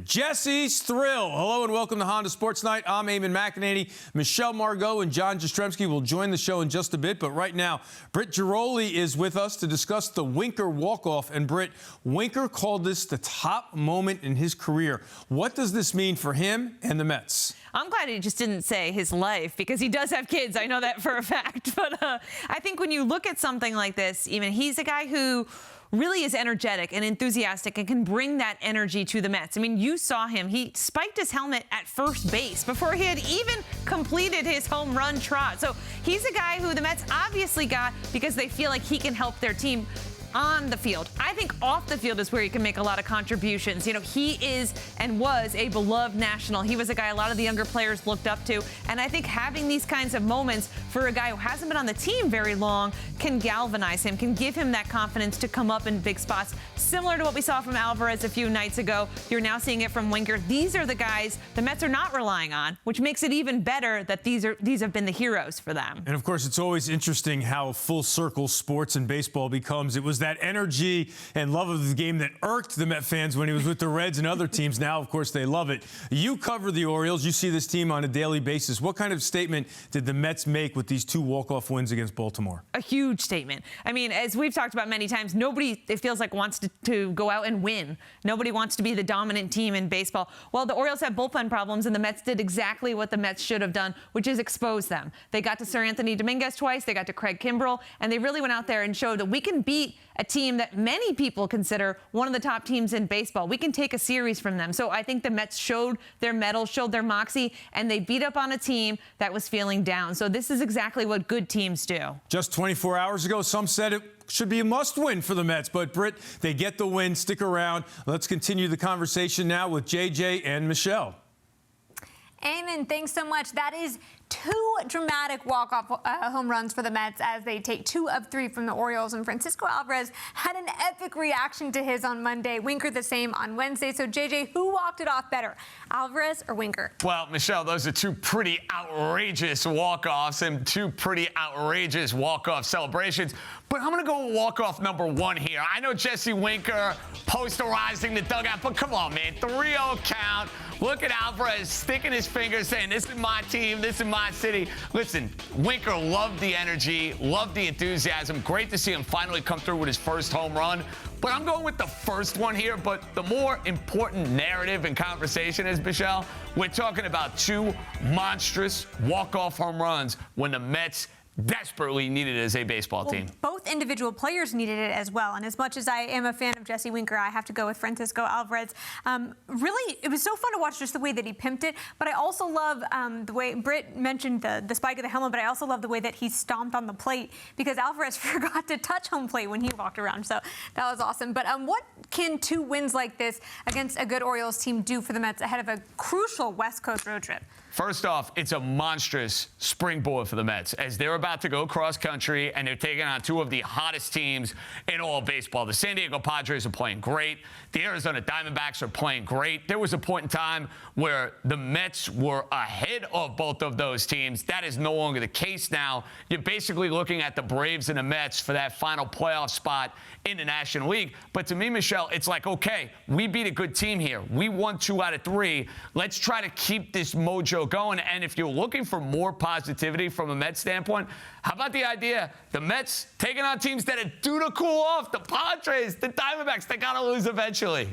Jesse's Thrill. Hello and welcome to Honda Sports Night. I'm Eamon McAnaney. Michelle Margaux and John Jastremski will join the show in just a bit. But right now, Britt Ghiroli is with us to discuss the Winker walk-off. And Britt, Winker called this the top moment in his career. What does this mean for him and the Mets? I'm glad he just didn't say his life, because he does have kids. I know that for a fact. But I think when you look at something like this, even he's a guy who really is energetic and enthusiastic and can bring that energy to the Mets. I mean, you saw him. He spiked his helmet at first base before he had even completed his home run trot. So he's a guy who the Mets obviously got because they feel like he can help their team on the field. I think off the field is where he can make a lot of contributions. You know, he is and was a beloved national. He was a guy a lot of the younger players looked up to. And I think having these kinds of moments for a guy who hasn't been on the team very long can galvanize him, can give him that confidence to come up in big spots. Similar to what we saw from Alvarez a few nights ago, you're now seeing it from Winker. These are the guys the Mets are not relying on, which makes it even better that these have been the heroes for them. And of course, it's always interesting how full circle sports and baseball becomes. It was that energy and love of the game that irked the Met fans when he was with the Reds and other teams. Now, of course, they love it. You cover the Orioles. You see this team on a daily basis. What kind of statement did the Mets make with these two walk-off wins against Baltimore? A huge statement. I mean, as we've talked about many times, nobody, it feels like, wants to go out and win. Nobody wants to be the dominant team in baseball. Well, the Orioles have bullpen problems, and the Mets did exactly what the Mets should have done, which is expose them. They got to Sir Anthony Dominguez twice. They got to Craig Kimbrell, and they really went out there and showed that we can beat a team that many people consider one of the top teams in baseball. We can take a series from them. So I think the Mets showed their mettle, showed their moxie, and they beat up on a team that was feeling down. So this is exactly what good teams do. Just 24 hours ago, some said it should be a must-win for the Mets. But, Britt, they get the win. Stick around. Let's continue the conversation now with JJ and Michelle. Eamon, thanks so much. That is two dramatic walk-off home runs for the Mets as they take 2 of 3 from the Orioles. And Francisco Alvarez had an epic reaction to his on Monday. Winker the same on Wednesday. So, JJ, who walked it off better, Alvarez or Winker? Well, Michelle, those are two pretty outrageous walk-offs and two pretty outrageous walk-off celebrations. But I'm going to go with walk-off number 1 here. I know Jesse Winker posterizing the dugout, but come on, man. 3-0 count. Look at Alvarez sticking his finger saying, this is my team, this is my city. Listen, Winker loved the energy, loved the enthusiasm. Great to see him finally come through with his first home run. But I'm going with the first one here. But the more important narrative and conversation is, Michelle, we're talking about 2 monstrous walk-off home runs when the Mets desperately needed it as a baseball team. Both individual players needed it as well. And as much as I am a fan of Jesse Winker, I have to go with Francisco Alvarez. Really, it was so fun to watch just the way that he pimped it. But I also love the way Britt mentioned the spike of the helmet, but I also love the way that he stomped on the plate, because Alvarez forgot to touch home plate when he walked around. So that was awesome. But what can 2 wins like this against a good Orioles team do for the Mets ahead of a crucial West Coast road trip? First off, it's a monstrous springboard for the Mets as they're about to go cross-country and they're taking on 2 of the hottest teams in all of baseball. The San Diego Padres are playing great. The Arizona Diamondbacks are playing great. There was a point in time where the Mets were ahead of both of those teams. That is no longer the case now. You're basically looking at the Braves and the Mets for that final playoff spot in the National League. But to me, Michelle, it's like, okay, we beat a good team here. We won 2 out of 3. Let's try to keep this mojo going. And if you're looking for more positivity from a Mets standpoint, how about the idea the Mets taking on teams that are due to cool off? The Padres, the Diamondbacks, they got to lose eventually.